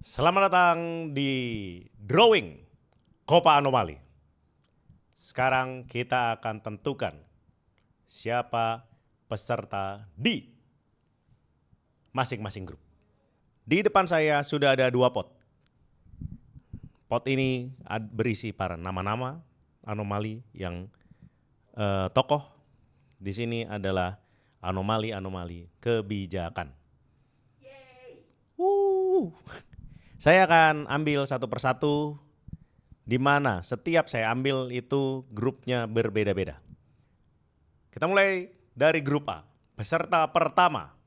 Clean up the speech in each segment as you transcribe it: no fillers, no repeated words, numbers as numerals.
Selamat datang di Drawing Copa Anomali. Sekarang kita akan tentukan siapa peserta di masing-masing grup. Di depan saya sudah ada 2 pot. Pot ini berisi para nama-nama anomali yang tokoh. Di sini adalah anomali-anomali kebijakan. Saya akan ambil satu persatu, di mana setiap saya ambil itu grupnya berbeda-beda. Kita mulai dari grup A. Peserta pertama.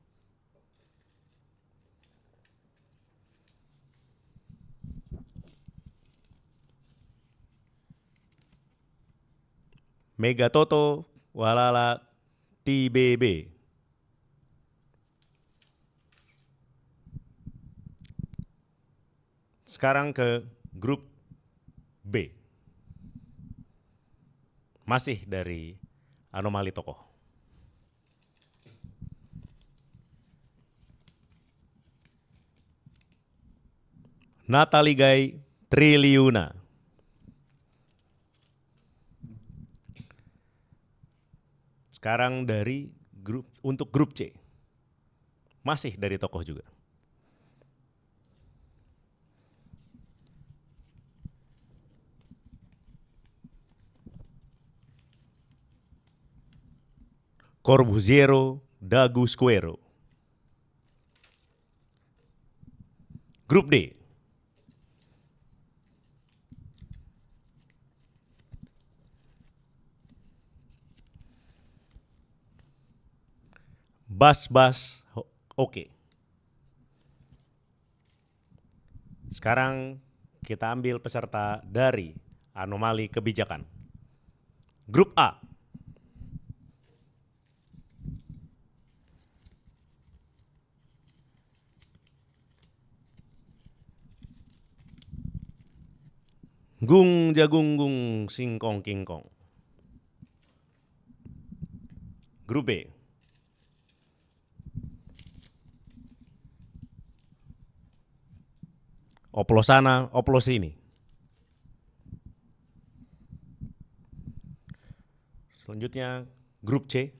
Mega Toto Walala TBB. Sekarang ke grup B. Masih dari anomali tokoh. Natalie Gay Triliuna. Sekarang dari untuk grup C. Masih dari tokoh juga. Corbuziero Dagu Squero. Grup D. Bas oke. Sekarang kita ambil peserta dari anomali kebijakan. Grup A. Gung jagung gung singkong kingkong. Grup B. Oplosana oplosini. Selanjutnya grup C.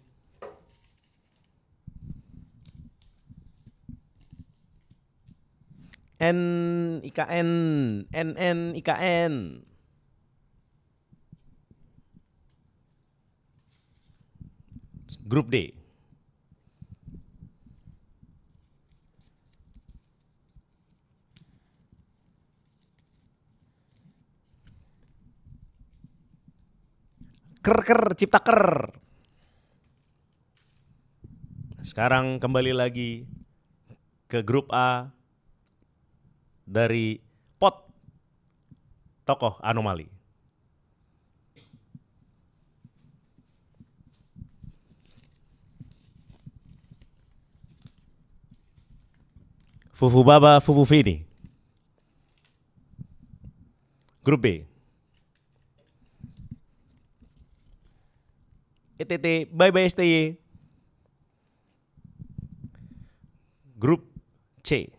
NIKN, NNIKN. Grup D. Ker ciptaker. Sekarang kembali lagi ke grup A dari pot tokoh anomali. Fufu Baba Fufu Vini. Grup B. ETT Bye Bye STY. Grup C.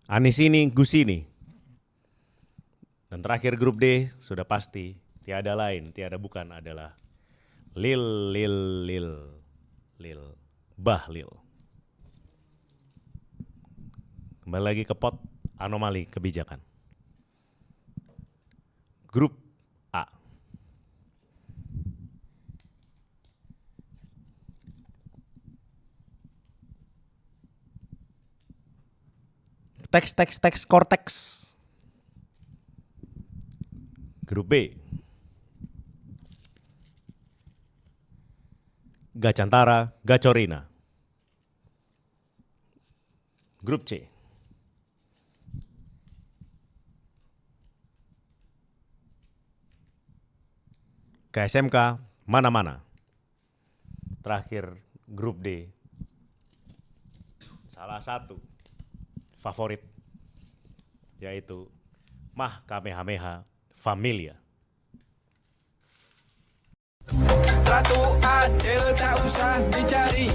Anisini Gusini. Dan terakhir grup D sudah pasti tiada lain, tiada bukan adalah Lil Bahlil. Kembali lagi ke pot anomali kebijakan. Grup A. Teks korteks. Grup B. Gacantara Gacorina. Grup C. KSMK mana-mana. Terakhir grup D. Salah satu favorit, yaitu Mah Kamehameha Familia. sesuatu adil tak usah dicari.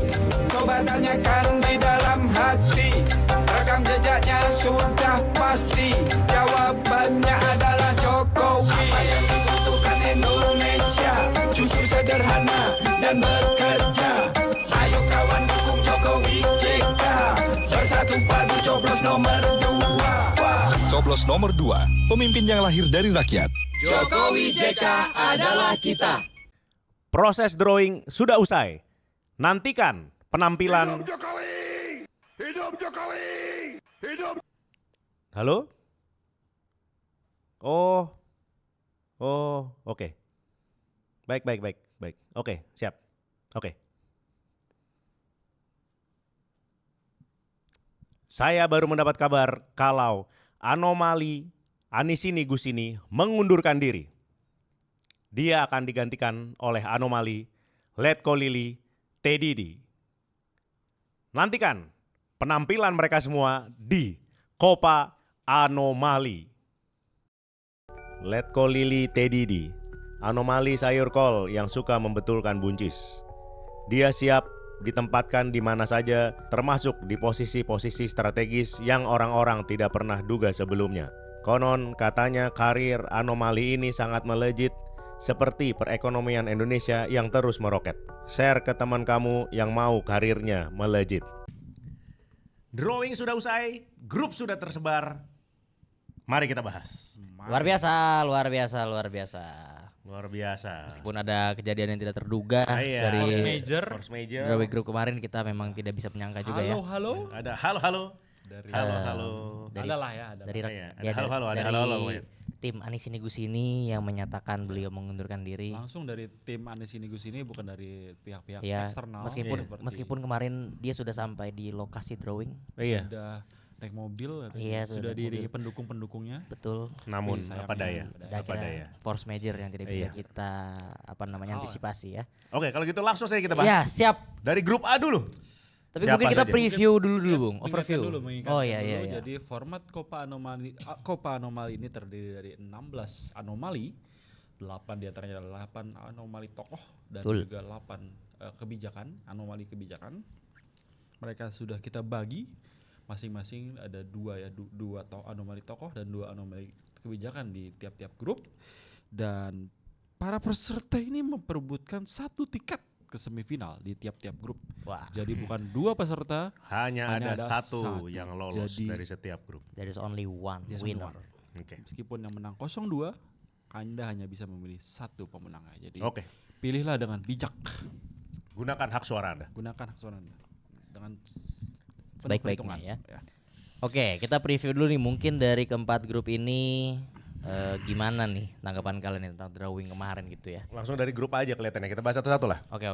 Coba tanyakan di dalam hati, rekam jejaknya sudah pasti. Jawabannya adalah Jokowi. Apa yang dibutuhkan Indonesia, jujur, sederhana, dan bekerja. Ayo kawan dukung Jokowi JK, bersatu padu coblos nomor 2. Coblos nomor 2, pemimpin yang lahir dari rakyat. Jokowi JK adalah kita. Proses drawing sudah usai. Nantikan penampilan. Hidup Jokowi! Hidup Jokowi! Hidup! Halo? Oh, oke. Baik. Oke, siap. Oke. Saya baru mendapat kabar kalau Anomali Anisini Gusini mengundurkan diri. Dia akan digantikan oleh Anomali Letko Lili Tedidi. Nantikan penampilan mereka semua di Kopa Anomali. Letko Lili Tedidi, anomali sayur kol yang suka membetulkan buncis. Dia siap ditempatkan di mana saja, termasuk di posisi-posisi strategis yang orang-orang tidak pernah duga sebelumnya. Konon katanya karir anomali ini sangat melejit, seperti perekonomian Indonesia yang terus meroket. Share ke teman kamu yang mau karirnya melejit. Drawing sudah usai, grup sudah tersebar. Mari kita bahas. Luar biasa. Meskipun ada kejadian yang tidak terduga dari Force major. drawing group kemarin, kita memang tidak bisa menyangka juga ya. Ada halo. Dari tim Anisini Gusini yang menyatakan beliau mengundurkan diri. Langsung dari tim Anisini Gusini, bukan dari pihak-pihak Ya, eksternal. meskipun kemarin dia sudah sampai di lokasi drawing. Iya. Sudah naik mobil, Iya, sudah sudah diiringi mobil. pendukung-pendukungnya. Betul. Namun Sayangnya apa daya? Ada Apa daya? force major yang tidak bisa Iya. kita antisipasi ya. Oke, kalau gitu langsung saja kita bahas. Ya, siap. Dari grup A dulu. Tapi Siapa mungkin kita saja? preview dulu Bung, Mengingatkan overview. dulu, mengingatkan Oh iya. dulu. Jadi format Copa Anomali ini terdiri dari 16 anomali. 8 diantaranya adalah 8 anomali tokoh dan Betul. juga 8 anomali kebijakan. Mereka sudah kita bagi masing-masing ada dua anomali tokoh dan 2 anomali kebijakan di tiap-tiap grup. Dan para peserta ini memperebutkan 1 tiket ke semifinal di tiap-tiap grup. Wah. Jadi bukan 2 peserta, Hanya ada satu satu. yang lolos Jadi- dari setiap grup. There is only one There's winner. one. Oke. Meskipun yang menang 0-2, Anda hanya bisa memilih 1 pemenangnya. Jadi Oke. pilihlah dengan bijak. Gunakan hak suara Anda. Gunakan hak suara Anda dengan penuh Sebaik-baiknya perhitungan. ya. Oke, kita preview dulu nih, mungkin dari keempat grup ini gimana nih tanggapan kalian nih tentang drawing kemarin gitu ya. Langsung dari grup A aja kelihatannya. Kita bahas satu-satu lah. Oke.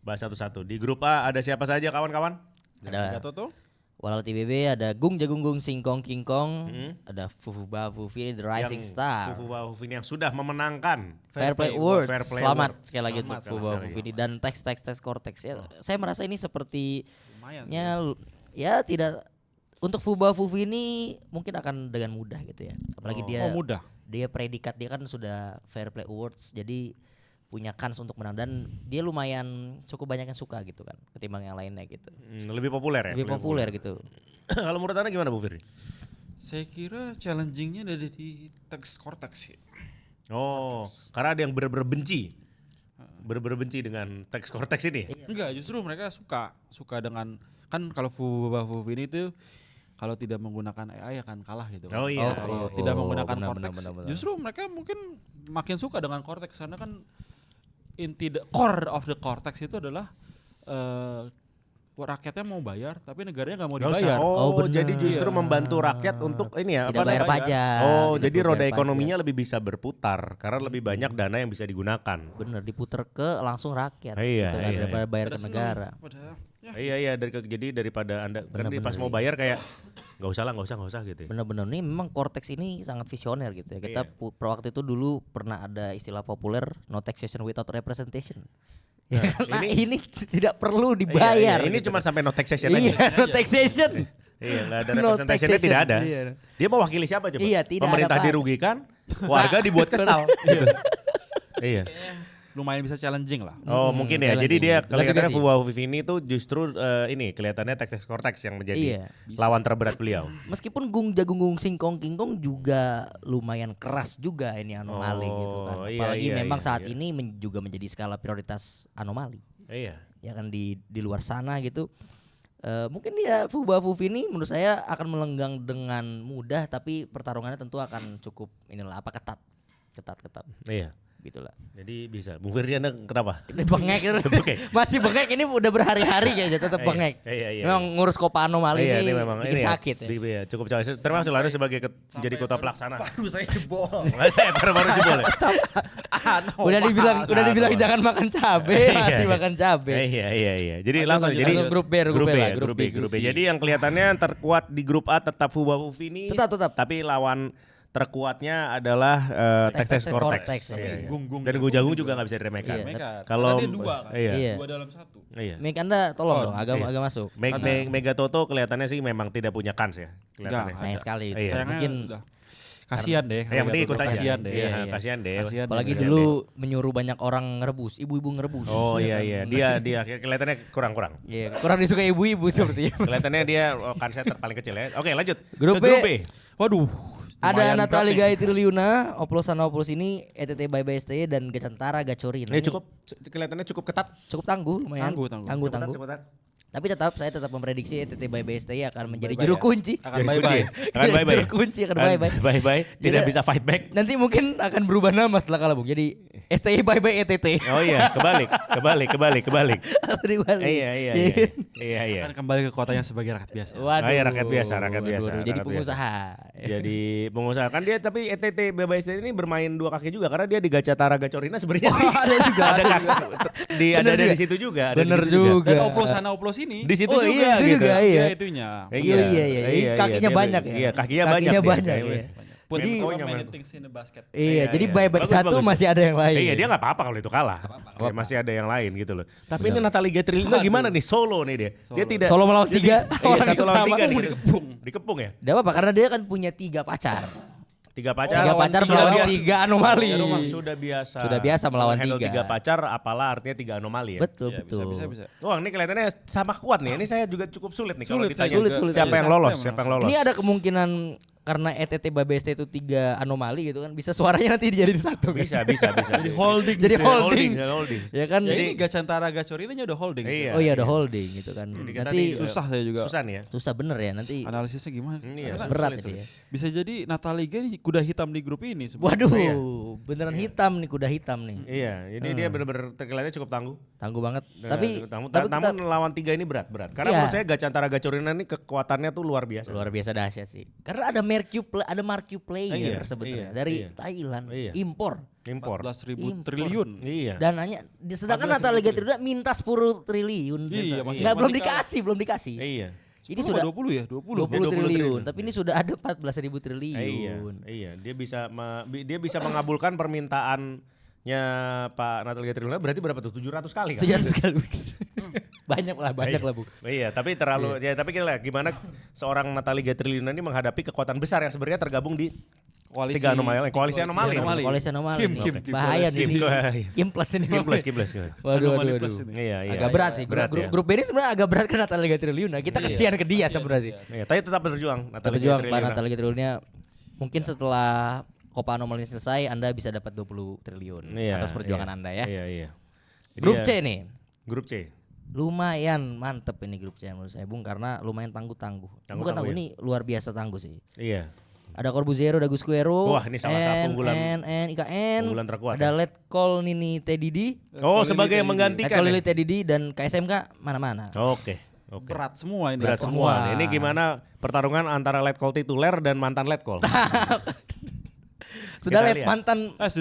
Bahas satu-satu. Di grup A ada siapa saja kawan-kawan? Ada Toto, Walau TBB, ada Gung Jagung Gung Singkong Kingkong, ada Fufuba Fufi The Rising Star, Fufu ini yang sudah memenangkan Fair Play Awards. Fair Play Selamat Award. sekali lagi untuk Selamat Fufuba sekali Fufi dan teks Cortex ya. Saya merasa ini sepertinya lumayan sih. ya tidak untuk Fuba Fufi ini mungkin akan dengan mudah gitu ya. Apalagi mudah. dia predikat dia kan sudah Fair Play Awards, jadi punya kans untuk menang dan dia lumayan cukup banyak yang suka gitu kan ketimbang yang lainnya gitu. Lebih populer ya? Lebih populer gitu. Kalau menurut Anda gimana Bu Firly? Saya kira challengingnya ada di teks Cortex sih. Oh, karena ada yang benar-benar benci. Benar-benar benci dengan teks Cortex ini. Enggak, justru mereka suka dengan, kan kalau Fufi ini tuh kalau tidak menggunakan AI akan kalah gitu kan. Oh iya. Kalau tidak menggunakan benar, Cortex, benar. justru mereka mungkin makin suka dengan Cortex karena kan inti core of the Cortex itu adalah rakyatnya mau bayar tapi negaranya nggak mau Nggak usah. dibayar. Oh, Oh, benar. jadi justru membantu rakyat untuk ini ya, Tidak bayar namanya? pajak. Oh, Tidak jadi bayar roda pajak. ekonominya lebih bisa berputar karena lebih banyak dana yang bisa digunakan. Bener, diputer ke langsung rakyat Iya, gitu kan, iya, daripada bayar ke Pada senang, negara. padahal, ya. Iya, jadi daripada Anda kan Bener-bener, pas mau iya. bayar kayak nggak usah gitu ya. Bener-bener nih memang Cortex ini sangat visioner gitu ya. Kita Iya. waktu itu dulu pernah ada istilah populer no taxation without representation. Ya, karena ini tidak perlu dibayar. Iya, ini gitu. cuma sampai no taxation aja. Iya, no taxation. Iya, nggak ada No representationnya, tidak ada. taxation. Iya. Dia mewakili siapa coba? Iya, tidak ada Pemerintah pajak. dirugikan, warga dibuat kesal. gitu. Iya. lumayan bisa challenging lah. Oh mungkin ya. Jadi challenging. dia Benar juga kelihatannya sih. Fuba Fufini itu justru ini kelihatannya Texas Cortex yang menjadi Iya. lawan terberat beliau. Meskipun Jagung Singkong King Kong juga lumayan keras juga ini anomali gitu kan. Oh, iya, Apalagi iya, memang iya, saat iya. ini juga menjadi skala prioritas anomali. Iya. Ya kan di luar sana gitu. Mungkin dia Fuba Fufini menurut saya akan melenggang dengan mudah, tapi pertarungannya tentu akan cukup ketat Iya. gitulah. Jadi bisa. Bung Firdi Anda kenapa? Bengek terus. Bengek. Masih bengek ini udah berhari-hari kayaknya tetap Iya, bengek. iya, iya. Memang ngurus Copa Anomali Iya, ini memang bikin ini sakit ya. Iya, cukup cawe. Termasuk lalu sebagai menjadi kota pelaksana. Baru saya jebol. Nggak, saya baru jebol ya. Udah dibilang jangan makan cabe, masih makan cabe. Iya. Jadi Lanjut, langsung lanjut, jadi lanjut. grup B lah, grup B. Jadi yang kelihatannya terkuat di grup A tetap Fuba Fufini. Tetap. Tapi lawan terkuatnya adalah Texas Cortex. Iya, iya. Gunggung. Dan Jagung juga nggak bisa diremehkan. Iya. Kalau Karena dia dua kan. iya. Dua dalam satu. Iya. Mik Anda tolong dong iya. agak masuk. Mega Toto kelihatannya sih memang tidak punya kans ya. Kelihatannya. Nggak. Sayang sekali. Iya. Sayangnya Mungkin udah. Kasihan deh. Yang penting ikut aja. Kasihan deh. Iya, Iya. kasihan deh. Kasihan apalagi deh. dulu menyuruh banyak orang ngerebus, ibu-ibu ngerebus. Oh ya iya kan? iya. Dia kelihatannya kurang. Iya, kurang disukai ibu-ibu sepertinya. Kelihatannya dia kansnya paling kecil ya. Oke, lanjut. Grup Ke B. Waduh. Ada lumayan Natali berat nih. Gaitiliuna, Oplos ini, ETT Bye Bye STY dan Gacantara Gacorin. Ini cukup kelihatannya cukup ketat. cukup tangguh lumayan. Tangguh. Cukup ketat. Tapi saya tetap memprediksi ETT Bye Bye STY akan menjadi Bye-bye juru ya? kunci. Akan Jadi bye-bye. kunci. Akan bye-bye. Juru kunci akan bye-bye. Bye-bye. Tidak Jadi- bisa fight back. Nanti mungkin akan berubah nama setelah kalah Bung. Jadi STY Bye Bye ETT. Oh iya, kebalik. Atau dibalik. Iya. Kan kembali ke kotanya sebagai rakyat biasa. Waduh. Oh iya, rakyat biasa. Jadi rakyat pengusaha. Jadi pengusaha kan dia, tapi ETT BBSD ini bermain dua kaki juga karena dia di Gacatara Gacorina sebenarnya ada juga. ada kaki ada Bener di juga. situ juga. Ada di Bener situ juga. Dan oplos ini. Di situ Oh, juga iya, itu gitu. juga, iya. Ya itunya. Iya. Kakinya dia- banyak ya. Iya, kakinya banyak. Kakinya dia. banyak, Kayak- iya. Put Jadi- many things in the basket. Iya, jadi iya. Bye Bye Bagus, satu bagus. masih ada yang lain. Iya, dia nggak apa-apa kalau itu kalah. Ya, masih ada yang lain gitu loh. Tapi ini Natali Gaitrilina gimana nih, solo nih dia. Dia tidak Solo melawan tiga Iya, orang satu yang lawan sama. tiga nih. Dikepung. Dikepung ya. Tidak apa-apa karena dia kan punya 3 pacar. 3 pacar. Tiga pacar Sudah melawan biasa. 3 anomali. Ya, Rumah sudah biasa. Sudah biasa melawan Handle 3. 3 pacar, apalah artinya 3 anomali ya. Betul. Bisa. Wah, ini kelihatannya sama kuat nih. Ini saya juga cukup sulit nih kalau Sulit, ditanya sulit. siapa yang Siapa lolos, yang siapa yang lolos. Ini ada kemungkinan karena ETT BBST itu 3 anomali gitu kan, bisa suaranya nanti dijadiin satu. kan? bisa. Jadi holding. Jadi bisa. holding. holding. Ya kan. Ya ini Gacantara Gacorinanya udah holding. Iya. Oh iya ada holding gitu kan. Jadi Nanti Susah saya juga. Susah nih ya. susah bener ya nanti. Analisisnya gimana? Iya, Berat sulit, itu ya. Bisa jadi Nataliga ini kuda hitam di grup ini sebenarnya. Waduh, Iya. beneran hitam nih, kuda hitam nih. Iya, ini dia benar-benar kelihatannya cukup tangguh. Tangguh banget. Dan- Tapi namun kita lawan 3 ini berat. Karena Iya. menurut saya Gacantara Gacorina ini kekuatannya tuh luar biasa. luar biasa dahsyat sih. Karena ada marquee player Iya, sebetulnya iya, dari iya. Thailand, Iya. impor. Impor. 14.000 Impor. triliun. Iya. Dananya sedangkan Natali Gaitrilina minta 10 triliun. Iya, Nggak, belum dikasih. Iya. Ini 10 sudah 20 ya? 20. 20 20 triliun, triliun. tapi ini sudah ada 14.000 Iya, triliun. iya, dia bisa mengabulkan permintaannya Pak Natali Gaitrilina berarti berapa tuh? 700 kali kan? 700 kali. Banyak lah Bu. Iya, tapi tapi kita lihat gimana seorang Natali Gaitrilina ini menghadapi kekuatan besar yang sebenarnya tergabung di Koalisi koalisi anomali. Koalisi anomali. Kim, nih. Kim. Bahaya Kim, nih. Kim. Kim plus ini. Kim plus. Waduh. Anomali plus ini. Iya. Agak berat sih. Berat Grup, ya. grup B ini sebenarnya agak berat ke Natali Gaitrilina. Kita kesian ke dia sebenarnya sih. Iya, tapi tetap berjuang Tapi juga Pak Natali Gaitrilina mungkin setelah Copa Anomali ini selesai Anda bisa dapat 20 triliun Iya, atas perjuangan iya, Anda ya. Iya. Jadi Grup ya, C nih. Grup C. Lumayan mantep ini grup C menurut saya Bung karena lumayan tangguh-tangguh. Bukan Tangguh-tangguh tangguh ya? ini luar biasa tangguh sih. Iya. Ada Corbuziero, ada Gusquero, Wah, ini salah satu unggulan- IKN, unggulan terkuat ada ya. Letkol Nini Tedidi, Oh, sebagai yang menggantikan. Letkol ya? Lili Tedidi dan KSMK mana-mana. Oke. Berat semua ini. Berat semua. semua. Ini gimana pertarungan antara letkol tituler dan mantan letkol? Sudah Kita let lihat.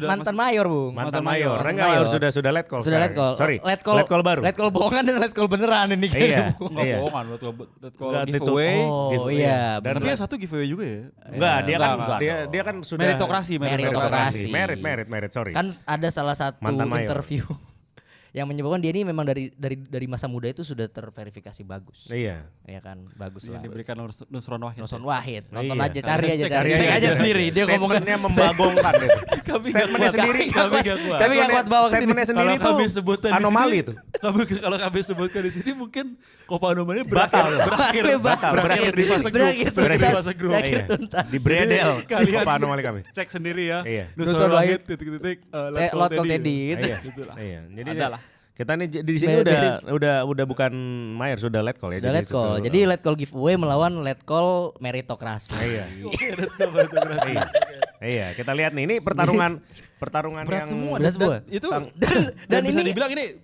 mantan mayor, Bung. Mantan mayor. Mantan Enggak, mayor. sudah letkol. Sudah sekarang. letkol. Sorry. Letkol baru. Letkol bohongan dan letkol beneran ini Iya. kayaknya, Bung. Enggak Iya. bohongan buat Enggak, giveaway. Oh Giveaway. iya, Dan Tapi yang satu giveaway juga ya. Enggak, dia kan enggak, dia kan sudah Meritokrasi. Meritokrasi. Merit, sorry. kan ada salah satu Mantan mayor. interview yang menyebabkan dia ini memang dari masa muda itu sudah terverifikasi bagus. Iya. Ya kan, bagus Yang lah. diberikan Nusron Wahid. Nonton Wahid, nonton Iya. aja, cari aja, Cari cek aja. aja sendiri. Dia ngomongnya Statementnya membagongkan itu. Kami nggak Statementnya kuat. sendiri. Kami nggak kuat. Kami nggak kuat bawa ke sini. Statementnya sendiri Kalau kami tuh sebutkan di anomali sini, itu. Kalau kami sebutkan di sini mungkin Copa Anomali Batal. berakhir di fase grup. Berakhir Berakhir di tuntas. fase grup. Berakhir Iya. tuntas. Di bredel. Kalian Apa anomali kami? Cek sendiri ya. Iya. Nusron Wahid, Wahid titik-titik Lot Teddy gitu. Iya. Itulah. Iya. Jadi Ada lah. kita nih di sini udah bukan Mayer, sudah let call ya. Sudah let call. Jadi let call giveaway melawan let call meritokrasi. Iya. Iya, kita lihat nih ini pertarungan Berat yang semua. Berat semua. Itu Dan dan bisa ini- dibilang ini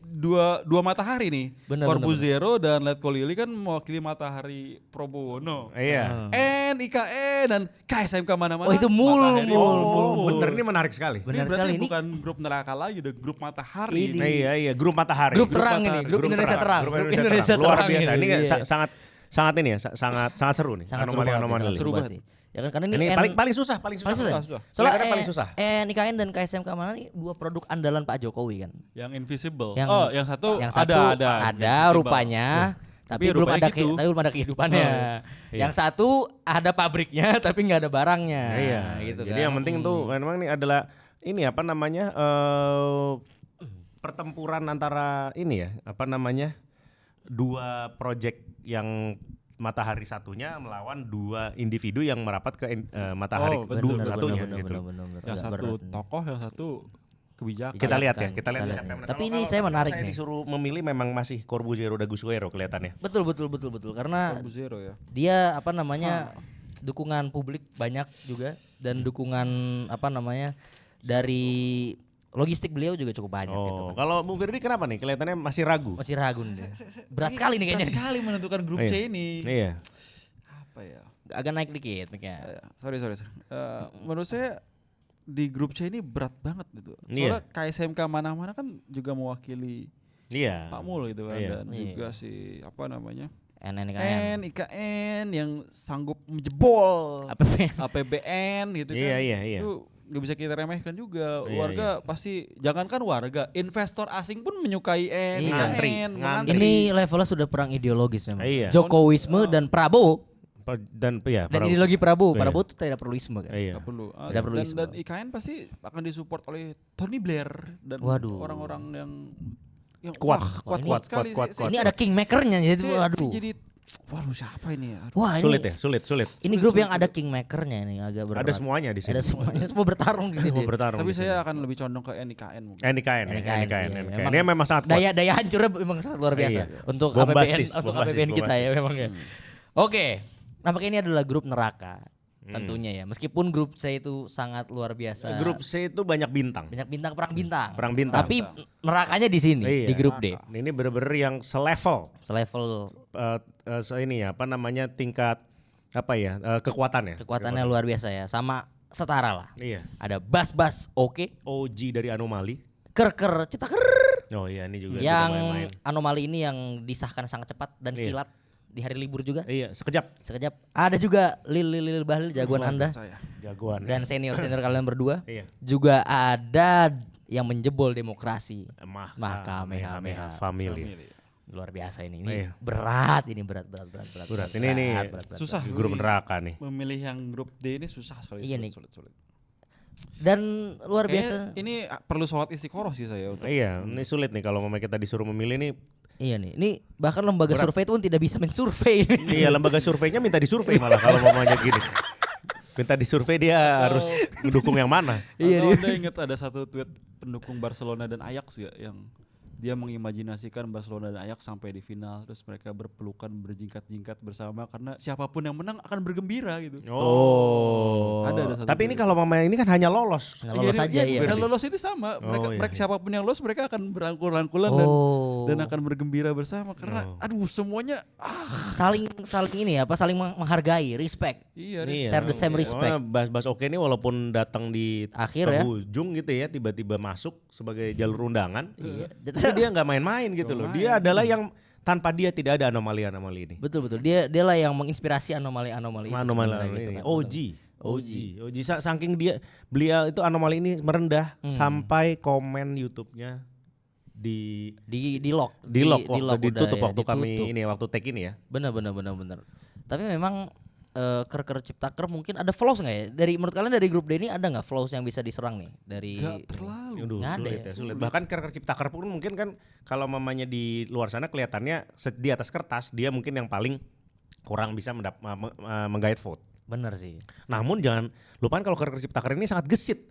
dua matahari nih. Benar, Corbuziero dan Let Call Lili kan mewakili matahari Pro Bono. Iya. IKN dan KSMK mana-mana. Oh, itu mul. Matahari. Oh, bener ini menarik sekali. Ini Benar berarti sekali ini. bukan grup neraka lagi, udah grup matahari. Ini. Iya, grup matahari. Grup terang ini, grup Indonesia terang. Grup Grup Indonesia Indonesia terang. Luar terang biasa. Ini iya. sangat ini ya, sangat seru nih. Sangat seru banget, Anomali. sangat seru banget. nih. Ya kan karena ini, Ini paling susah. paling susah. susah. Soalnya Kelihatannya paling susah. NIKN dan KSMK mana nih dua produk andalan Pak Jokowi kan. Yang invisible. Yang- oh, yang satu ada invisible. rupanya. Tapi belum rupanya ada gitu. tapi belum ada kehidupannya. Iya. Yang satu ada pabriknya tapi nggak ada barangnya. Iya, gitu jadi kan. yang penting tuh memang ini adalah ini apa namanya pertempuran antara ini ya apa namanya dua project yang matahari satunya melawan dua individu yang merapat ke matahari Oh, betul, satunya benar, gitu. benar. Yang Agak satu berat. tokoh, yang satu kebijakan. Kita lihat ya, Kan, kita lihat kita siapa yang lihat. menang. Tapi Kalau- ini kalau saya menarik saya nih. disuruh memilih memang masih Corbuziero da Gusuero kelihatannya. Betul karena Corbuziero ya. dia apa namanya dukungan publik banyak juga dan dukungan apa namanya dari logistik beliau juga cukup banyak gitu Oh, kan. kalau Bung Firdi kenapa nih? Kelihatannya masih ragu. Masih ragu nih. Berat sekali nih kayaknya. Berat sekali menentukan grup Iya. C ini. Iya. Apa ya? Agak naik dikit mic-nya. Sorry. Menurut saya di grup C ini berat banget gitu. Iya. Soalnya KSMK mana-mana kan juga mewakili Iya. Pak Mul gitu kan Iya. dan juga si apa namanya? NNIKN. IKN yang sanggup menjebol APBN. APBN gitu kan. Iya. Itu nggak bisa kita remehkan juga. Iya, Warga pasti jangankan warga, investor asing pun menyukai Iya. IKN, Ngantri. Ini levelnya sudah perang ideologis memang. Iya. Jokowisme dan Prabowo Dan ya dan para- ideologi Prabowo. Iya. Prabowo itu tidak perlu isme kan. Iya. Nggak perlu. Tidak perlu dan, isme. dan IKN pasti akan disupport oleh Tony Blair dan Waduh. orang-orang yang Kuat. wah, Wah, ini sekali. kuat. Ini ada kingmakernya jadi waduh. Jadi waduh siapa ini ya? Aduh. Wah, Sulit ini ya, sulit. ini grup yang ada kingmakernya nih agak berat. Ada semuanya di sini. Ada semuanya, semua bertarung di sini. Semua bertarung. Tapi di sini. saya akan lebih condong ke NIKN mungkin. NIKN. NIKN sih, ya. Memang Dia memang sangat kuat. Daya hancurnya memang sangat luar biasa Iya. untuk Bombastis, APBN untuk bombastis, APBN kita ya bombastis. memang ya. Oke, nampaknya ini adalah grup neraka tentunya ya. Meskipun grup C itu sangat luar biasa. Grup C itu banyak bintang. banyak bintang perang bintang. Perang bintang. Tapi nerakanya di sini Iya. di grup D. Ini bener-bener yang selevel Selevel ini ya apa namanya tingkat apa ya kekuatannya. kekuatannya luar biasa ya. Sama setara lah. Iya. Ada Bas oke, OG dari Anomali. Ker cipta ker. Oh iya ini juga tidak Yang main-main. anomali ini yang disahkan sangat cepat dan Iya. kilat di hari libur juga. Iya, sekejap Sekejap. Ada juga Lil Bahlil jagoan Anda Saya. jagoan. dan senior kalian berdua. Iya. Juga ada yang menjebol demokrasi. Mahkameha Family. Luar biasa ini. Ini Iya. berat, ini berat. Berat. Ini Susah grup neraka nih. Memilih yang grup D ini susah sekali. Iya nih. Sulit. Dan luar Kayaknya biasa. ini perlu sholat istiqoroh sih saya untuk Iya, ini sulit nih kalau memang kita disuruh memilih nih. Iya nih. Ini bahkan lembaga survei itu pun tidak bisa mensurvei ini. Iya, lembaga surveinya minta disurvei malah kalau mamanya gini. Minta disurvei dia harus mendukung yang mana. Iya, Anda ingat ada satu tweet pendukung Barcelona dan Ajax ya yang dia mengimajinasikan Barcelona dan Ajax sampai di final terus mereka berpelukan berjingkat-jingkat bersama karena siapapun yang menang akan bergembira gitu. Oh. Ada satu. Tapi ini kalau mama ini kan hanya lolos. Nah, lolos saja ya. Dan lolos itu sama. Mereka, iya. mereka siapapun yang lolos mereka akan berangkul-rangkulan dan akan bergembira bersama karena aduh semuanya saling ini apa saling menghargai, respect. iya. Share the same respect. Bas oke ini walaupun datang di Akhir ya. penghujung gitu ya, tiba-tiba masuk sebagai jalur undangan. Iya. Tapi dia nggak main-main gitu loh. Dia adalah yang tanpa dia tidak ada anomali-anomali ini. Betul. Dia lah yang menginspirasi anomali-anomali itu sebenarnya Anomali gitu ini. kan. OG. Saking beliau itu anomali ini merendah sampai komen YouTube-nya di lock, di lock waktu lock udah ditutup ya, waktu kami ditutup. ini waktu take ini ya. Benar. Tapi memang Kerker Ciptaker mungkin ada flaws nggak ya? Menurut kalian dari grup D ini ada nggak flaws yang bisa diserang nih dari? Gak terlalu. Aduh, Nggak ada sulit ya? ya, sulit. Bahkan Kerker Ciptaker pun mungkin kan kalau mamanya di luar sana kelihatannya di atas kertas dia mungkin yang paling kurang bisa menggait vote. Bener sih. Namun jangan lupakan kalau Kerker Ciptaker ini sangat gesit.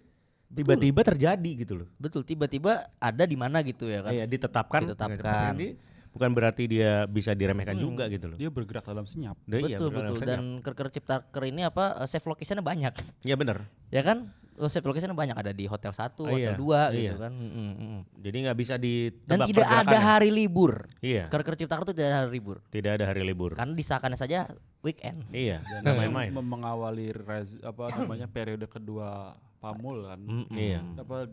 Tiba-tiba terjadi gitu loh. Betul, tiba-tiba ada di mana gitu ya kan? Iya, ditetapkan. Ditetapkan. Ini bukan berarti dia bisa diremehkan juga gitu loh. Dia bergerak dalam senyap. Iya, Betul benar, betul. senyap. Dan Kerker Ciptaker ini apa save locationnya banyak, Iya benar. ya kan? Save locationnya banyak, ada di hotel 1, Iya, hotel 2 iya. gitu kan. Jadi nggak bisa ditebak Dan tidak ada pergerakannya. hari libur. Iya, Kerker Ciptaker itu tidak ada hari libur. tidak ada hari libur. Karena disahkannya saja weekend. Iya, Dan nggak yang main-main. mengawali periode kedua Pamul kan. Iya.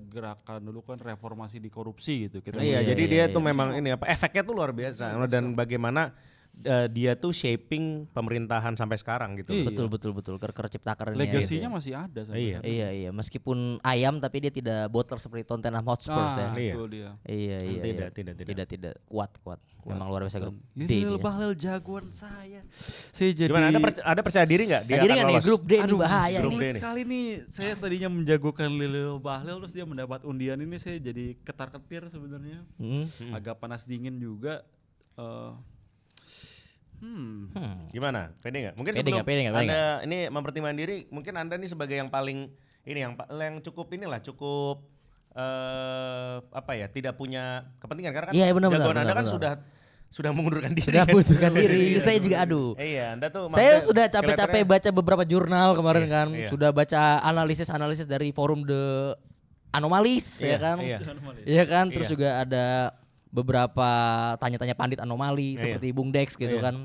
Gerakan dulu kan reformasi di korupsi gitu. Kita Iya, Iya, jadi iya, dia iya. tuh memang ini apa efeknya tuh luar biasa dan bagaimana dia tuh shaping pemerintahan sampai sekarang gitu. Iya. Betul. Kerker Ciptaker ini. legasinya ya. masih ada Iya. sebenarnya. Iya. Meskipun ayam tapi dia tidak boter seperti Tottenham Hotspur ya. Nah, Iya. itu dia. Iya. Tidak. Kuat. Memang luar biasa grup D Lil dia. Bahlil jagoan saya. Saya jadi Gimana ada percaya diri nggak dia Nah, jadi akan kan nih lolos? grup D ini Aduh, bahaya grup ini. D sulit nih. sekali nih. Saya tadinya menjagokan Lil Bahlil terus dia mendapat undian ini saya jadi ketar-ketir sebenarnya. Agak panas dingin juga. Gimana? Pede nggak? Mungkin Pede sebelum nggak, pede nggak? Anda ini mempertimbangkan diri, mungkin Anda nih sebagai yang paling ini yang cukup cukup apa ya? Tidak punya kepentingan karena kan Iya, benar, jagoan benar, Anda kan benar. sudah mengundurkan diri. Sudah kan? mengundurkan diri. Iya, Saya juga aduh. Iya, Anda tuh Saya maksudnya sudah capek-capek kelihatannya- baca beberapa jurnal kemarin Iya, kan, iya. sudah baca analisis dari forum The Anomalies Iya, ya kan. iya. Iya kan, terus Iya. juga ada beberapa tanya-tanya pandit anomali Iya. seperti Bung Dex gitu Iya. kan,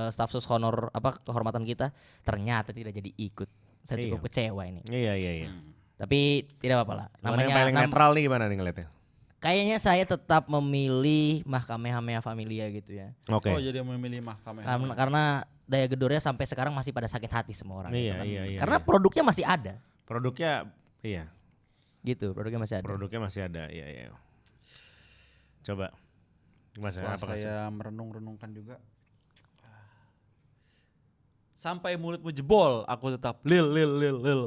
staf sus honor kehormatan kita ternyata tidak jadi ikut. Saya Iya. cukup kecewa ini. Iya. Tapi tidak apa-apa lah. Namanya yang paling netral nih gimana nih ngeliatnya? Kayaknya saya tetap memilih Mahkamah Familia gitu ya. Oke. Oh jadi memilih mahkamah. Karena daya gedornya sampai sekarang masih pada sakit hati semua orang gitu Iya, kan. iya, iya, Karena iya. produknya masih ada. Produknya iya, Gitu, produknya masih ada. produknya masih ada. Iya. Coba. Gimana Setelah apa saya merenung-renungkan juga. Sampai mulutmu jebol, aku tetap Lil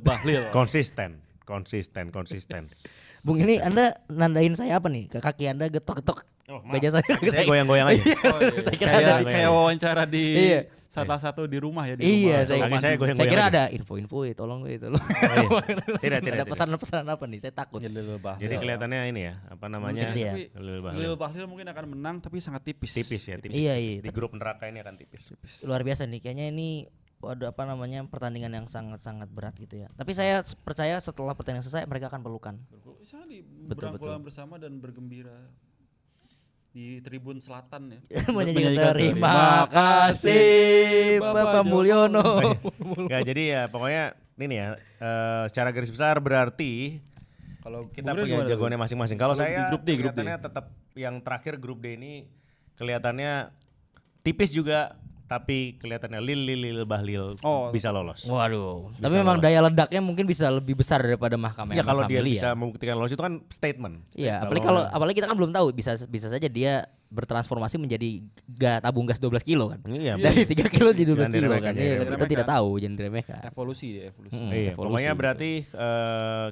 Bahlil. konsisten. Bung ini Anda nandain saya apa nih? Ke kaki Anda getok-getok Oh, maaf. meja saya. Saya goyang-goyang aja. Oh, iya. Saya kira ada. kayak wawancara di Iya. salah satu di rumah ya di Iya, rumah. saya, Kaki saya goyang-goyang saya kira aja. ada info-info tolong tolong. Tidak. Ada pesan-pesan apa nih? Saya takut. Ya, Lil Bahlil. Jadi kelihatannya ini ya, apa namanya? Gitu ya. Tapi Lil Bahlil. Lil Bahlil mungkin akan menang tapi sangat tipis. Tipis ya, tipis. Iya. Di grup neraka ini akan tipis. Luar biasa nih, kayaknya ini waduh apa namanya pertandingan yang sangat-sangat berat gitu ya. Tapi saya percaya setelah pertandingan selesai mereka akan pelukan. Bisa di Betul, berangkulan bersama dan bergembira di Tribun Selatan ya. Menyanyikan terima kasih Bapak Mulyono. Enggak, jadi ya pokoknya ini ya, secara garis besar berarti Kalau kita Bung Ren punya gimana, jagoannya masing-masing. Kalau Kalau di saya grup D, grup D. kelihatannya tetap yang terakhir grup D ini kelihatannya tipis juga, tapi kelihatannya Lil Bahlil Oh. bisa lolos. Waduh, Bisa tapi memang lolos. daya ledaknya mungkin bisa lebih besar daripada Mahkamah Ya kalau dia Familia. bisa membuktikan lolos itu kan statement. Iya, Statement. apalagi kita kan belum tahu bisa saja dia bertransformasi menjadi tabung gas 12 kilo kan. Iya, Dari 3 kilo jadi 12 Jangan kilo diremehkan, kan. jangan Iya, kita diremehkan. tidak tahu, jangan diremehkan. Evolusi dia, evolusi. Iya, evolusi pokoknya gitu. berarti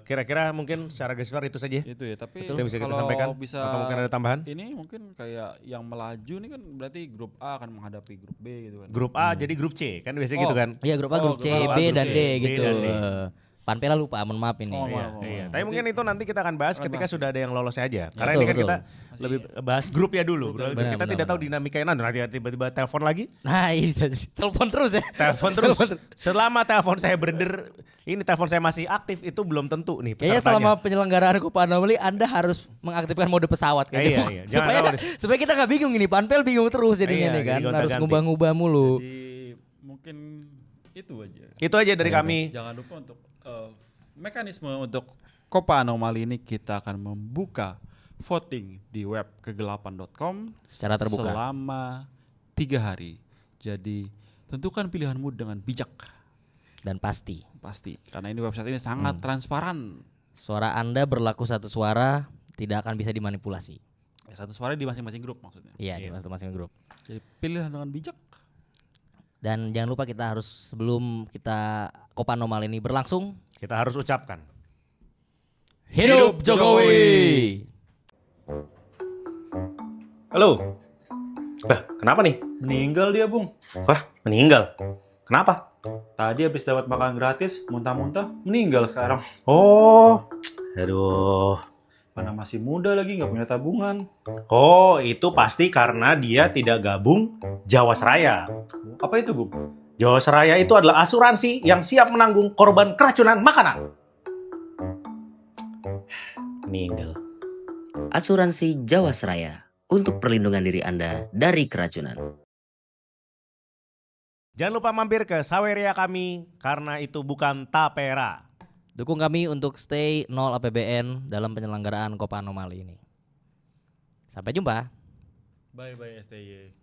kira-kira mungkin secara garis besar itu saja. Itu ya, tapi Itu yang bisa kita kalau sampaikan bisa atau mungkin ada tambahan? Ini mungkin kayak yang melaju nih kan berarti grup A akan menghadapi grup B gitu kan. Grup A jadi grup C kan biasanya Oh. gitu kan. Iya, grup A, grup C, grup A, B grup dan C, D B gitu. dan D. Panpela lupa, mohon maaf ini. Oh, Iya, maaf. iya. Berarti- Tapi mungkin itu nanti kita akan bahas ketika sudah ada yang lolos aja. Karena Betul, ini kan betul. kita lebih bahas grup ya dulu. Benar, Kita benar, tidak tahu benar. dinamikanya nanti tiba-tiba telepon lagi. Nah, iya bisa telepon terus ya. Telepon terus. Selama telepon saya ini telepon saya masih aktif itu belum tentu nih Kayaknya pesertanya. selama penyelenggaraan Copa Anomali Anda harus mengaktifkan mode pesawat kayaknya. Iya. Jangan supaya, tahu supaya kita nggak bingung ini, Panpel bingung terus jadinya Iya, nih kan. jadi gonta-ganti. Harus ngubah-ngubah mulu. Jadi mungkin itu aja. Itu aja dari kami. Jangan lupa untuk mekanisme untuk Copa Anomali ini kita akan membuka voting di web kegelapan.com Secara terbuka. selama 3 hari. Jadi tentukan pilihanmu dengan bijak Dan pasti pasti karena ini website ini sangat transparan. suara Anda berlaku satu suara, tidak akan bisa dimanipulasi. Ya, satu suara di masing-masing grup maksudnya. Iya, di masing-masing grup. Jadi pilihlah dengan bijak. Dan jangan lupa kita harus sebelum kita Copa Anomali ini berlangsung, Kita harus ucapkan. hidup Jokowi. Halo. Kenapa nih? Meninggal dia, Bung. Wah, meninggal. Kenapa? Tadi habis dapat makan gratis, muntah-muntah, meninggal sekarang. Oh, aduh. Mana masih muda lagi, nggak punya tabungan. Oh, itu pasti karena dia tidak gabung Jawaseraya. Apa itu, Bung? Jawaseraya itu adalah asuransi yang siap menanggung korban keracunan makanan. Meninggal. Asuransi Jawaseraya untuk perlindungan diri Anda dari keracunan. Jangan lupa mampir ke Saweria kami karena itu bukan tapera. Dukung kami untuk stay 0 APBN dalam penyelenggaraan Copa Anomali ini. Sampai jumpa. Bye bye STY.